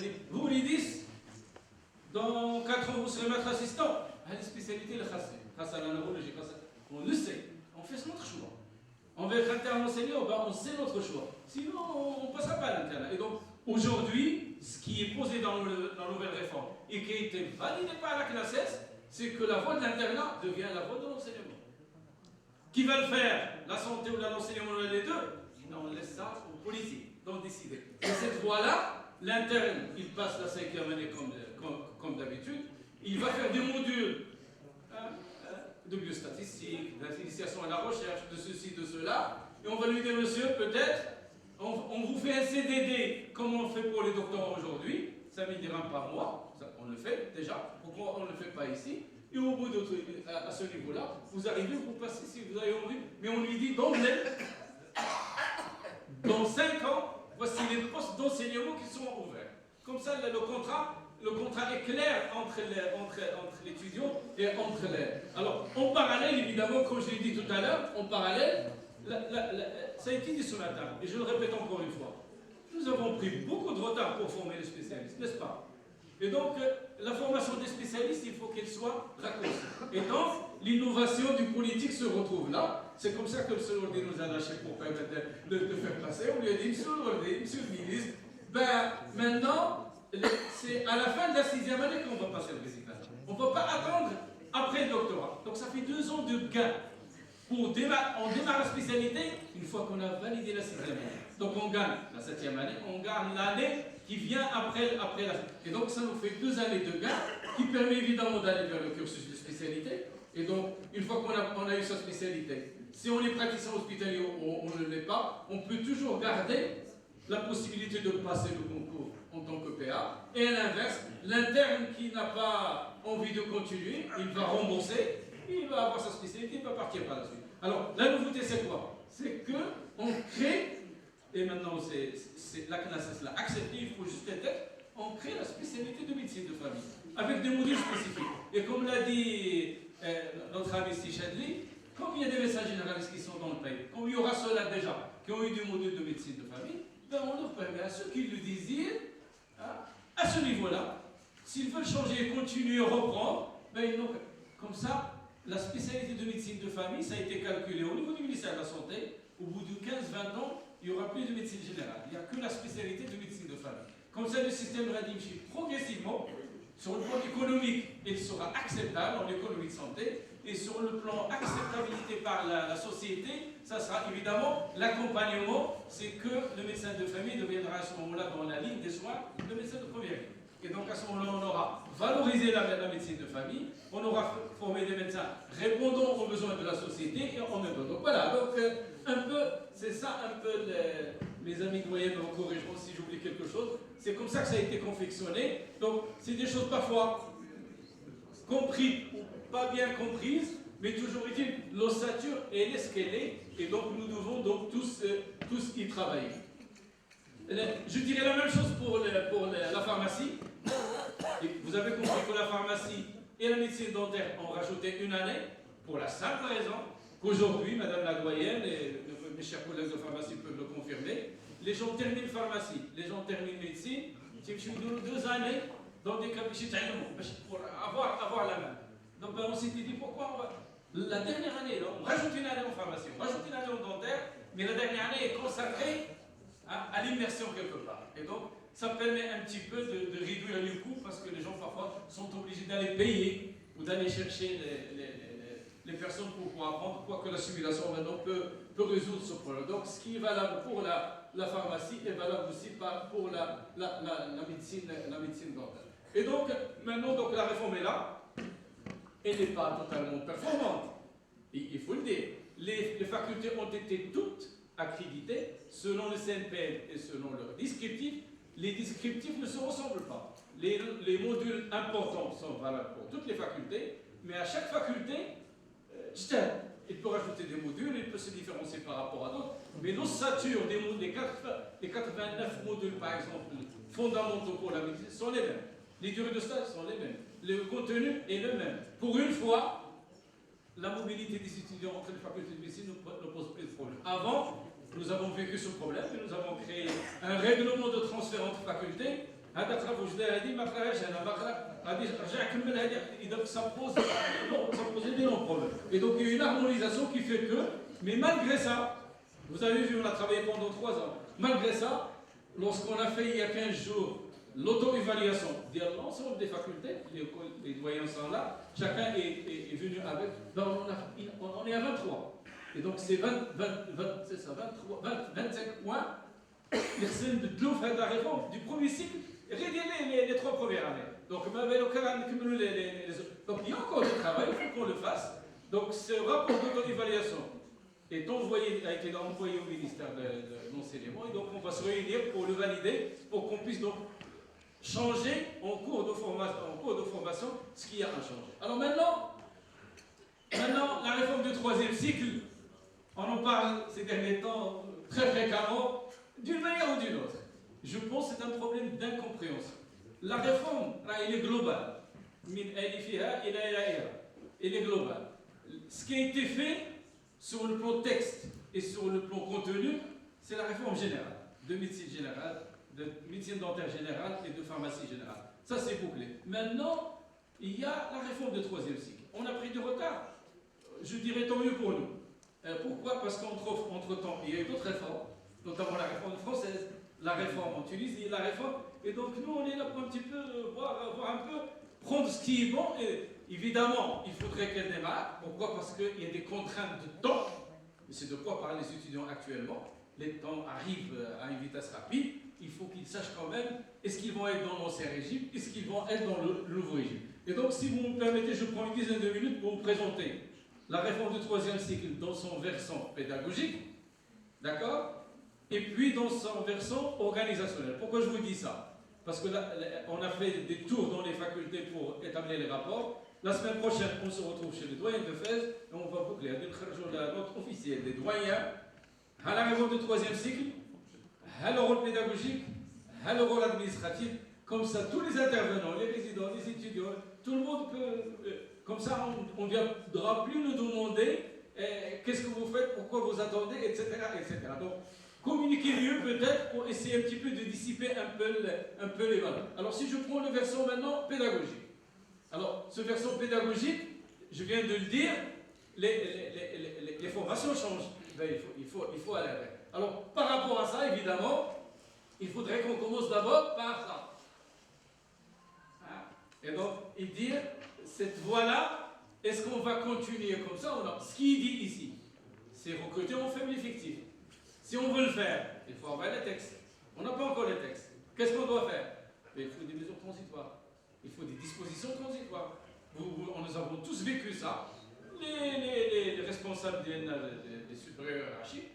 dit, vous les 10, dans 4 ans, vous serez maître assistant. Les spécialités, grâce à la neurologie, on le sait, on fait notre choix. On veut être interne enseignant, on sait notre choix. Sinon, on ne passera pas à l'internat. Et donc, aujourd'hui, ce qui est posé dans la nouvelle réforme et qui a été validé par la CNACES, c'est que la voie de l'internat devient la voie de l'enseignement. Qui va le faire? La santé ou l'enseignement, les deux? Non, on laisse ça aux politiques, donc décider. Et cette voie-là, l'interne, il passe la 5e année comme d'habitude, il va faire des modules de biostatistique, d'initiation à la recherche, de ceci, de cela, et on va lui dire, monsieur, peut-être, on vous fait un CDD, comme on le fait pour les doctorants aujourd'hui, 5 000 dirhams par mois, ça, on le fait déjà, pourquoi on ne le fait pas ici? Et au bout à ce niveau-là, vous arrivez, vous passez si vous avez envie, mais on lui dit d'emblée, dans 5 ans, voici les postes d'enseignement qui sont ouverts. Comme ça, le contrat est clair entre l'étudiant et entre les... Alors, en parallèle, évidemment, comme je l'ai dit tout à l'heure, en parallèle, ça a été dit ce matin, et je le répète encore une fois, nous avons pris beaucoup de retard pour former les spécialistes, n'est-ce pas? Et donc, la formation des spécialistes, il faut qu'elle soit raccourcie. Et donc, l'innovation du politique se retrouve là. C'est comme ça que le Solordi nous a lâché pour permettre de faire passer. On lui a dit, monsieur Solordi, monsieur le ministre, ben, maintenant, c'est à la fin de la 6e année qu'on va passer le récital. On ne peut pas attendre après le doctorat. Donc, ça fait 2 ans de gain. On démarre la spécialité une fois qu'on a validé la 6e année. Donc on gagne la 7e année, on gagne l'année qui vient après la... Et donc ça nous fait 2 années de gain qui permet évidemment d'aller vers le cursus de spécialité. Et donc une fois qu'on a eu sa spécialité, si on est praticien hospitalier ou on ne l'est pas, on peut toujours garder la possibilité de passer le concours en tant que PA. Et à l'inverse, l'interne qui n'a pas envie de continuer, il va rembourser. Il va avoir sa spécialité, il va partir par la suite. Alors, la nouveauté, c'est quoi? C'est qu'on crée, et maintenant, la CNACES l'a accepté, il faut juste être, on crée la spécialité de médecine de famille, avec des modules spécifiques. Et comme l'a dit notre ami Stichadli, comme il y a des médecins généralistes qui sont dans le pays, comme il y aura ceux-là déjà, qui ont eu des modules de médecine de famille, ben on leur permet à ceux qui le désirent, à ce niveau-là, s'ils veulent changer, continuer, reprendre, ben ils n'ont comme ça. La spécialité de médecine de famille, ça a été calculé au niveau du ministère de la Santé. Au bout de 15-20 ans, il n'y aura plus de médecine générale. Il n'y a que la spécialité de médecine de famille. Comme ça, le système Radimchi, progressivement, sur le plan économique, il sera acceptable en économie de santé. Et sur le plan acceptabilité par la société, ça sera évidemment l'accompagnement. C'est que le médecin de famille deviendra à ce moment-là, dans la ligne des soins, le médecin de première ligne. Et donc à ce moment-là, on aura valorisé la médecine de famille, on aura formé des médecins répondant aux besoins de la société et en même temps. Donc voilà, donc un peu, c'est ça un peu, mes amis doyens me corrigeront si j'oublie quelque chose, c'est comme ça que ça a été confectionné. Donc c'est des choses parfois comprises ou pas bien comprises, mais toujours est-il, l'ossature, elle est ce qu'elle est, et donc nous devons donc tous y travailler. Je dirais la même chose pour la pharmacie. Et vous avez compris que la pharmacie et la médecine dentaire ont rajouté 1 année pour la simple raison qu'aujourd'hui, Madame la doyenne et mes chers collègues de pharmacie peuvent le confirmer, les gens terminent pharmacie, les gens terminent médecine, c'est 2 années dans des cabinets pour avoir la main. Donc on s'était dit pourquoi la dernière année, là, on rajoute 1 année en pharmacie, on rajoute 1 année en dentaire, mais la dernière année est consacrée à l'immersion quelque part. Et donc, ça permet un petit peu de réduire les coûts parce que les gens parfois sont obligés d'aller payer ou d'aller chercher les personnes pour pouvoir apprendre, quoique la simulation maintenant peut résoudre ce problème. Donc, ce qui est valable pour la pharmacie est valable aussi pour la médecine dentaire. Et donc, maintenant, donc, la réforme est là. Elle n'est pas totalement performante. Il faut le dire. Les facultés ont été toutes accrédités selon le CNPL et selon leur descriptif. Les descriptifs ne se ressemblent pas. Les modules importants sont valables pour toutes les facultés, mais à chaque faculté, il peut rajouter des modules, il peut se différencier par rapport à d'autres, mais l'ossature des modules, les 89 modules par exemple, fondamentaux pour la médecine sont les mêmes. Les durées de stage sont les mêmes. Le contenu est le même. Pour une fois, la mobilité des étudiants entre les facultés de médecine ne pose plus de problème. Avant, nous avons vécu ce problème et nous avons créé un règlement de transfert entre facultés هذا قرا في وجدها هذه ما قراهاش انا ما قرا غادي نرجع نكمل هذه اذا سابوز des longs problèmes. Et donc il y a une harmonisation qui fait que, mais malgré ça, vous avez vu, on a travaillé pendant 3 ans. Malgré ça, lorsqu'on a fait il y a 15 jours l'auto-évaluation de l'ensemble des facultés, les doyens sont là, chacun est venu avec, ben on est à 23. Et donc c'est 25 points. De la réforme du premier cycle, les 3 premières années. Donc il y a encore du travail, il faut qu'on le fasse. Donc ce rapport d'auto-évaluation est envoyé, a été envoyé au ministère de l'enseignement et donc on va se réunir pour le valider, pour qu'on puisse donc changer en cours de formation ce qu'il y a à changer. Alors maintenant, la réforme du 3e cycle, on en parle ces derniers temps très fréquemment, d'une manière ou d'une autre. Je pense que c'est un problème d'incompréhension. La réforme, elle est globale. Elle est globale. Ce qui a été fait sur le plan texte et sur le plan contenu, c'est la réforme générale, de médecine générale, de médecine dentaire générale et de pharmacie générale. Ça, c'est bouclé. Maintenant, il y a la réforme du 3e cycle. On a pris du retard. Je dirais tant mieux pour nous. Pourquoi? Parce qu'entre-temps, il y a eu d'autres réformes, notamment la réforme française, la réforme en Tunisie, la réforme. Et donc nous, on est là pour un petit peu voir un peu, prendre ce qui est bon. Et évidemment, il faudrait qu'elle démarre. Pourquoi? Parce qu'il y a des contraintes de temps. C'est de quoi parlent les étudiants actuellement. Les temps arrivent à une vitesse rapide. Il faut qu'ils sachent quand même, est-ce qu'ils vont être dans l'ancien régime, est-ce qu'ils vont être dans le nouveau régime. Et donc, si vous me permettez, je prends une dizaine de minutes pour vous présenter la réforme du 3e cycle dans son versant pédagogique, d'accord? Et puis dans son versant organisationnel. Pourquoi je vous dis ça? Parce que là, on a fait des tours dans les facultés pour établir les rapports. La semaine prochaine, on se retrouve chez les doyens de Fès et on va boucler la note officielle des doyens à la réforme du 3e cycle, à le rôle pédagogique, à le rôle administratif. Comme ça, tous les intervenants, les résidents, les étudiants, tout le monde peut... Comme ça, on ne viendra plus nous demander qu'est-ce que vous faites, pourquoi vous attendez, etc. etc. Donc, communiquer mieux peut-être pour essayer un petit peu de dissiper un peu les valeurs. Alors, si je prends le versant maintenant pédagogique. Alors, ce versant pédagogique, je viens de le dire, les formations changent. Ben, il faut aller avec. Alors, par rapport à ça, évidemment, il faudrait qu'on commence d'abord par ça. Et donc, et dire, cette voie-là, est-ce qu'on va continuer comme ça ou non? Ce qu'il dit ici, c'est recruter en faible effectif. Si on veut le faire, il faut avoir les textes. On n'a pas encore les textes. Qu'est-ce qu'on doit faire? Mais il faut des mesures transitoires. Il faut des dispositions transitoires. Nous avons tous vécu ça. Les responsables des supérieurs hiérarchiques,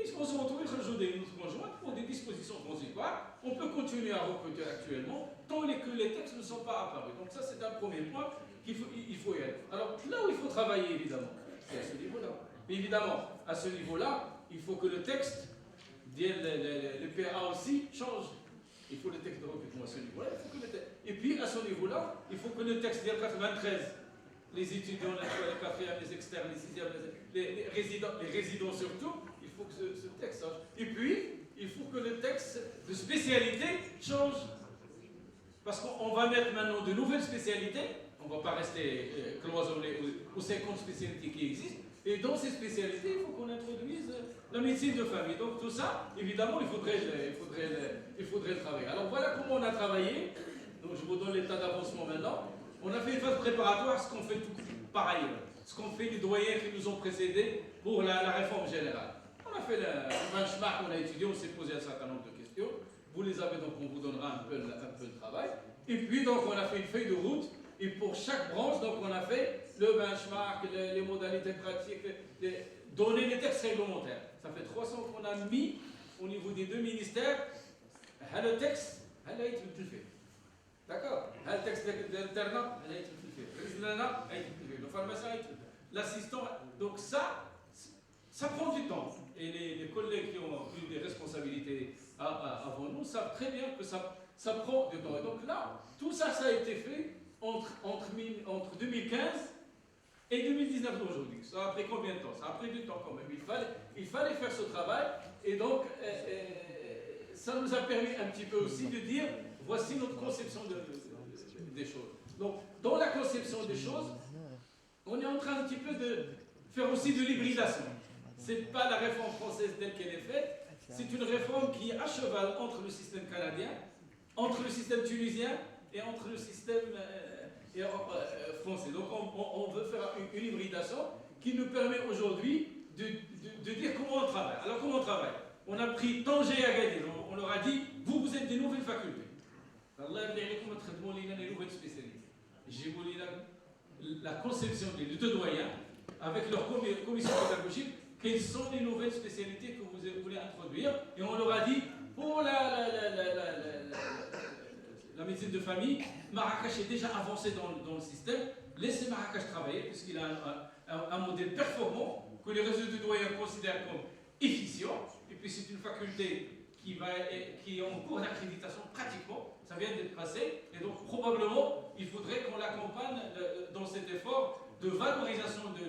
ils vont se retrouver des conjoints pour des dispositions transitoires. On peut continuer à recruter actuellement tant que les textes ne sont pas apparus. Donc ça, c'est un premier point qu'il faut y aller. Alors là où il faut travailler, évidemment, c'est à ce niveau-là. Mais évidemment, à ce niveau-là, il faut que le texte, le PA aussi, change. Il faut le texte de recrutement à ce niveau-là. Et puis, à ce niveau-là, il faut que le texte de 93, les étudiants, les quatrièmes, les externes, les sixièmes, les résidents surtout, il faut que ce texte change. Et puis, il faut que le texte de spécialité change. Parce qu'on va mettre maintenant de nouvelles spécialités. On ne va pas rester cloisonné aux 50 spécialités qui existent. Et dans ces spécialités, il faut qu'on introduise la médecine de famille. Donc tout ça, évidemment, il faudrait le travailler. Alors voilà comment on a travaillé. Donc je vous donne l'état d'avancement maintenant. On a fait une phase préparatoire, ce qu'on fait tout par ailleurs. Ce qu'ont fait les doyens qui nous ont précédés pour la réforme générale. On a fait le benchmark, on a étudié, on s'est posé un certain nombre de questions. Vous les avez, donc on vous donnera un peu de travail. Et puis donc on a fait une feuille de route. Et pour chaque branche, donc on a fait le benchmark, les modalités pratiques, donner les textes réglementaires. Ça fait 300 qu'on a mis au niveau des 2 ministères. Le texte, elle a été fait. D'accord? Le texte d'alternat, elle a été fait. Le pharmacien a été fait. L'assistant. Donc ça prend du temps. Et les collègues qui ont eu des responsabilités avant nous savent très bien que ça prend du temps. Et donc là, tout ça, ça a été fait entre 2015 et 2019 d'aujourd'hui. Ça a pris combien de temps? Ça a pris du temps quand même. Il fallait faire ce travail et donc ça nous a permis un petit peu aussi de dire voici notre conception des choses. Donc, dans la conception des choses, on est en train un petit peu de faire aussi de l'hybridation. Ce n'est pas la réforme française telle qu'elle est faite, c'est une réforme qui est à cheval entre le système canadien, entre le système tunisien et entre le système français. Donc on veut faire une hybridation qui nous permet aujourd'hui de dire comment on travaille. Alors comment on travaille? On a pris Tanger et Agadir, on leur a dit, vous êtes des nouvelles facultés. Allah les nouvelles spécialités. J'ai voulu la conception des deux doyens avec leur commission pédagogique, quelles sont les nouvelles spécialités que vous voulez introduire. Et on leur a dit, pour la médecine de famille, Marrakech est déjà avancé dans le système. Laissez Marrakech travailler, puisqu'il a un modèle performant, que les réseaux de doyens considèrent comme efficient. Et puis c'est une faculté qui est en cours d'accréditation pratiquement. Ça vient d'être passé. Et donc probablement, il faudrait qu'on l'accompagne dans cet effort de valorisation de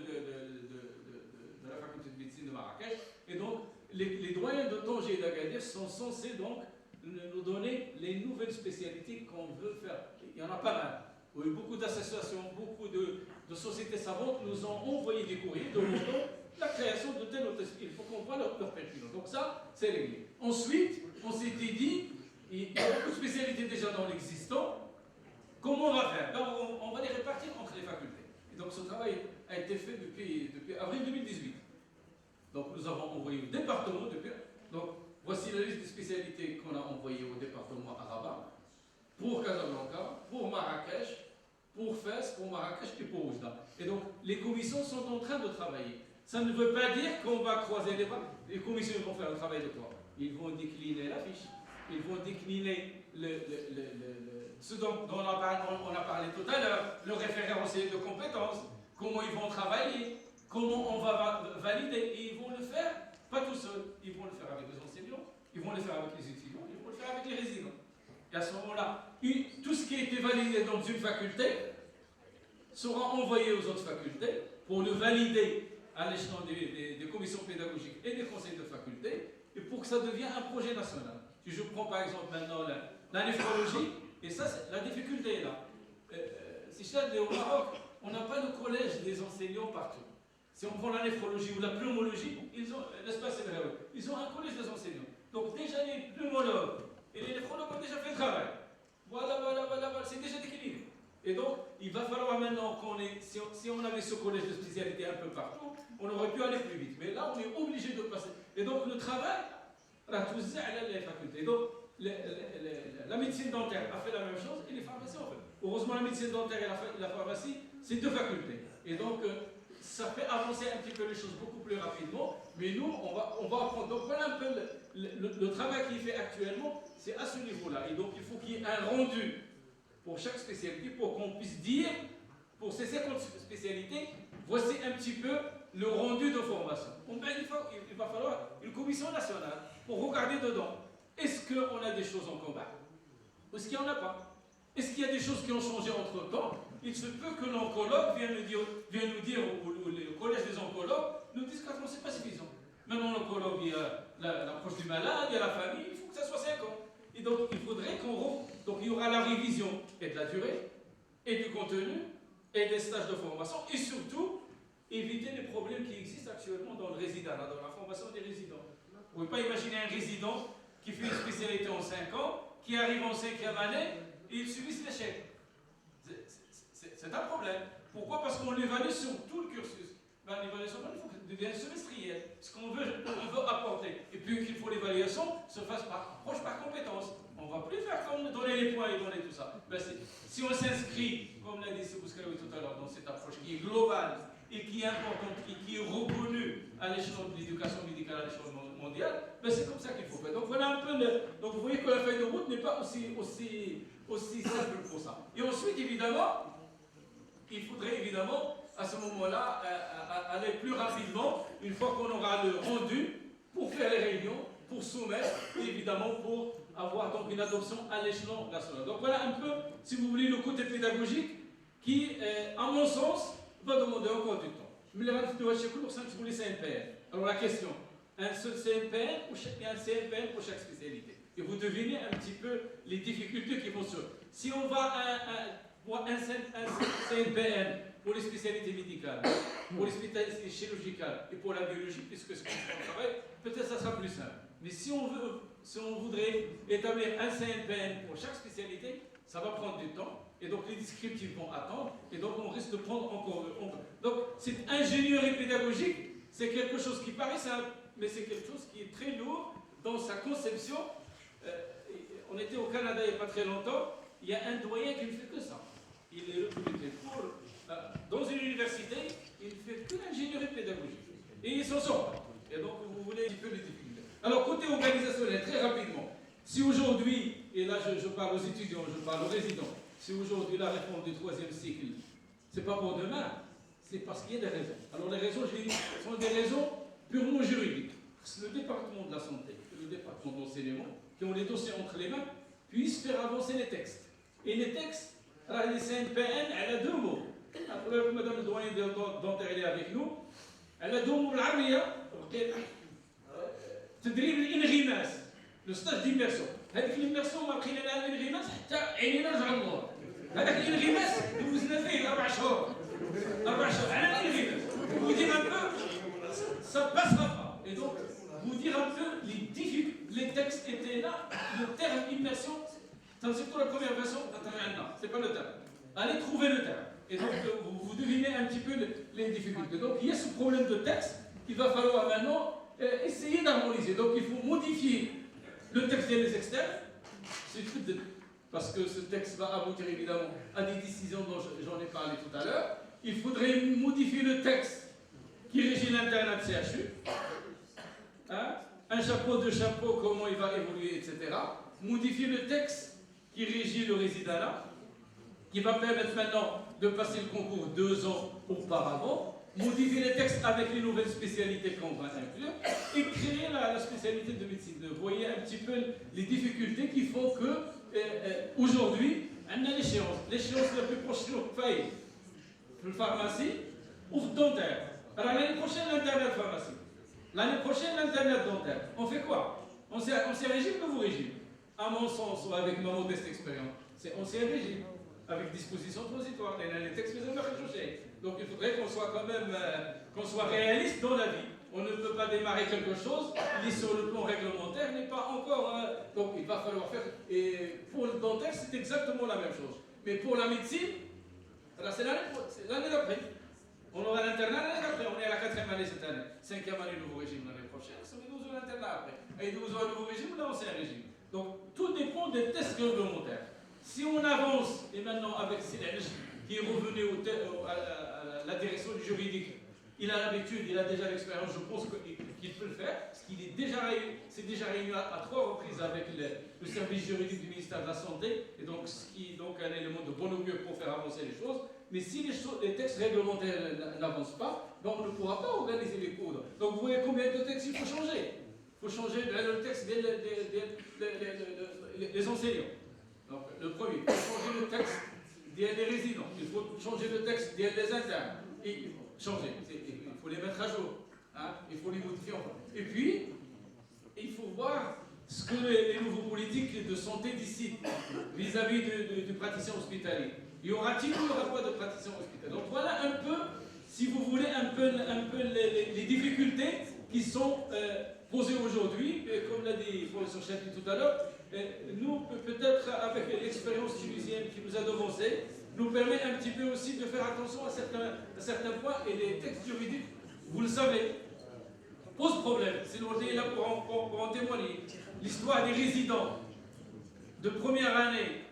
la faculté de médecine de Marrakech. Et donc, les doyens de Tanger et d'Agadir sont censés donc nous donner les nouvelles spécialités qu'on veut faire. Il y en a pas mal. Oui, beaucoup d'associations, beaucoup de sociétés savantes nous ont envoyé des courriers demandant la création de telle ou telle spécialité. Il faut qu'on voit leur pertinence. Donc ça, c'est réglé. Ensuite, on s'était dit, il y a beaucoup de spécialités déjà dans l'existant. Comment on va faire? Ben, on va les répartir entre les facultés. Et donc ce travail a été fait depuis avril 2018. Donc nous avons envoyé au département depuis. Donc voici la liste des spécialités qu'on a envoyées au département à Rabat, pour Casablanca, pour Marrakech, pour Fès, pour Marrakech et pour Oujda. Et donc les commissions sont en train de travailler. Ça ne veut pas dire qu'on va croiser les bras. Les commissions vont faire le travail de quoi? Ils vont décliner la fiche, ils vont décliner ce dont on a parlé tout à l'heure, le référentiel de compétences, comment ils vont travailler, comment on va valider. Et ils vont le faire, pas tout seuls, ils vont le faire avec les enseignants, ils vont le faire avec les étudiants, ils vont le faire avec les résidents. Et à ce moment-là, tout ce qui a été validé dans une faculté sera envoyé aux autres facultés pour le valider à l'échelon des commissions pédagogiques et des conseils de faculté, et pour que ça devienne un projet national. Si je prends par exemple maintenant la néphrologie, et ça, la difficulté est là. Si je suis au Maroc, on n'a pas de collège des enseignants partout. Si on prend la néphrologie ou la pneumologie, ils ont, l'espace est vrai, ils ont un collège des enseignants. Donc déjà les pneumologues et les néphrologues ont déjà fait le travail. Voilà, c'est déjà décliné. Et donc, il va falloir maintenant qu'on ait, si on avait ce collège de spécialité un peu partout, on aurait pu aller plus vite. Mais là, on est obligé de passer. Et donc, le travail, les facultés. Donc, la médecine dentaire a fait la même chose et les pharmacies ont fait. Heureusement, la médecine dentaire et la pharmacie, c'est deux facultés. Et donc, ça fait avancer un petit peu les choses beaucoup plus rapidement. Mais nous, on va apprendre. Donc, voilà un peu le travail qui est fait actuellement, c'est à ce niveau-là. Et donc, il faut qu'il y ait un rendu pour chaque spécialité, pour qu'on puisse dire, pour ces 50 spécialités, voici un petit peu le rendu de formation. Il va falloir une commission nationale pour regarder dedans. Est-ce qu'on a des choses en commun? Ou est-ce qu'il n'y en a pas? Est-ce qu'il y a des choses qui ont changé entre-temps? Il se peut que l'oncologue vienne nous dire, ou le collège des oncologues nous dise que ce n'est pas suffisant. Maintenant, l'oncologue, il y a l'approche du malade, il y a la famille, il faut que ça soit 5 ans. Et donc, il faudrait donc il y aura la révision et de la durée, et du contenu, et des stages de formation, et surtout, éviter les problèmes qui existent actuellement dans le résident, dans la formation des résidents. Vous ne pouvez pas imaginer un résident qui fait une spécialité en 5 ans, qui arrive en 5e année, et il subit l'échec. C'est un problème. Pourquoi? Parce qu'on l'évalue sur tout le cursus. L'évaluation, il faut qu'elle devienne semestrielle. Ce qu'on veut apporter. Et puis qu'il faut l'évaluation se fasse approche par compétence. On ne va plus faire comme donner les points et donner tout ça. Si on s'inscrit, comme l'a dit Sebouskaoui tout à l'heure, dans cette approche qui est globale et qui est importante et qui est reconnue à l'échelon de l'éducation médicale à l'échelon mondiale, c'est comme ça qu'il faut faire. Donc voilà un peu donc vous voyez que la feuille de route n'est pas aussi simple pour ça. Et ensuite, évidemment, il faudrait évidemment à ce moment-là aller plus rapidement, une fois qu'on aura le rendu, pour faire les réunions, pour soumettre, et évidemment pour avoir donc une adoption à l'échelon national. Donc voilà un peu, si vous voulez, le côté pédagogique qui, à mon sens, va demander encore du temps. Mais les CNPN. Alors la question, un seul CNPN ou un CNPN pour chaque spécialité? Et vous devinez un petit peu les difficultés qui vont sur. Si on va pour un CNPN pour les spécialités médicales, pour les spécialités chirurgicales et pour la biologie, puisque c'est qu'on travaille, peut-être ça sera plus simple. Mais si on voudrait établir un CNPN pour chaque spécialité, ça va prendre du temps. Et donc les descriptifs vont attendre. Et donc on risque de prendre encore. Donc cette ingénierie pédagogique, c'est quelque chose qui paraît simple, mais c'est quelque chose qui est très lourd dans sa conception. On était au Canada il n'y a pas très longtemps. Il y a un doyen qui ne fait que ça. Il est recruté dans une université, il ne fait que l'ingénierie pédagogique. Et il s'en sort pas. Et donc vous voulez un petit peu les difficultés. Alors côté organisationnel, très rapidement, si aujourd'hui, et là je parle aux étudiants, je parle aux résidents, si aujourd'hui la réforme du 3e cycle, c'est pas pour demain, c'est parce qu'il y a des raisons. Alors les raisons, je dis, sont des raisons purement juridiques. Le département de la santé et le département d'enseignement, qui ont les dossiers entre les mains, puissent faire avancer les textes. Et les textes, les CNPN, elle a deux mots. Après, Madame le doyen dentaire est avec nous. Elle a deux mots بالعربية. تدريب الانغماس. Le stage d'immersion. هذيك الاميرسيون ما بقينا لها الانغماس حتى عينينا رجع للور. هذاك الانغماس دوزنا فيه 4 شهور. 4 شهور على الانغماس. Vous dire un peu, ça passera pas. Et donc, vous dire un peu les difficultés. Les textes étaient là. Le terme immersion, c'est surtout la première version. C'est pas le terme. Allez trouver le terme. Et donc, vous devinez un petit peu les difficultés. Donc, il y a ce problème de texte qu'il va falloir maintenant essayer d'harmoniser. Donc, il faut modifier le texte des externes. Parce que ce texte va aboutir évidemment à des décisions dont j'en ai parlé tout à l'heure. Il faudrait modifier le texte qui régit l'internat de CHU. Hein? Un chapeau, deux chapeaux, comment il va évoluer, etc. Modifier le texte qui régit le résidat, qui va permettre maintenant de passer le concours 2 ans auparavant, modifier les textes avec les nouvelles spécialités qu'on va inclure, et créer la spécialité de médecine. Vous voyez un petit peu les difficultés qui font que, aujourd'hui, on a l'échéance. L'échéance la plus proche de la pharmacie ou dentaire. Alors l'année prochaine, l'internat de pharmacie. L'année prochaine, l'internat dentaire. On fait quoi? On s'est régime ou nouveau régime? À mon sens, ou avec ma modeste expérience, c'est ancien régime, avec disposition transitoire. Les textes ne pas changer. Donc il faudrait qu'on soit quand même qu'on soit réaliste dans la vie. On ne peut pas démarrer quelque chose qui, sur le plan réglementaire, n'est pas encore. Donc il va falloir faire. Et pour le dentaire, c'est exactement la même chose. Mais pour la médecine, c'est l'année d'après. On aura l'internat l'année d'après. On est à la 4e année cette année. 5e année, nouveau régime l'année prochaine. On est 12 ans l'internat après. Et 12 ans nouveau régime, là, l'ancien régime. Donc tout dépend des tests réglementaires. Si on avance, et maintenant avec Silaj, qui est revenu à la direction du juridique, il a l'habitude, il a déjà l'expérience, je pense qu'il peut le faire, parce qu'il s'est déjà réuni à 3 reprises avec le service juridique du ministère de la Santé, et donc ce qui est donc un élément de bon augure pour faire avancer les choses. Mais si les textes réglementaires n'avancent pas, ben on ne pourra pas organiser les cours. Donc vous voyez combien de textes il faut changer. Il faut changer le texte des enseignants. Donc, le premier, il faut changer le texte des résidents, il faut changer le texte des internes, et il faut changer, il faut les mettre à jour, hein, il faut les modifier encore. Et puis, il faut voir ce que les nouveaux politiques de santé décident vis-à-vis du praticien hospitalier. Y aura-t-il ou il n'y aura pas de praticien hospitalier? Donc voilà un peu, si vous voulez, un peu les difficultés qui sont posées aujourd'hui, comme l'a dit le professeur Chapli tout à l'heure. Nous, peut-être avec l'expérience tunisienne qui nous a devancé, nous permet un petit peu aussi de faire attention à certains points, et les textes juridiques, vous le savez, posent problème. C'est nous est là pour en témoigner. L'histoire des résidents de première année,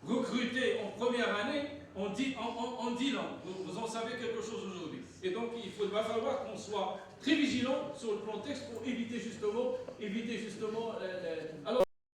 recrutés en première année, en 10 ans. Vous en savez quelque chose aujourd'hui. Et donc, va falloir qu'on soit très vigilant sur le plan texte pour éviter justement alors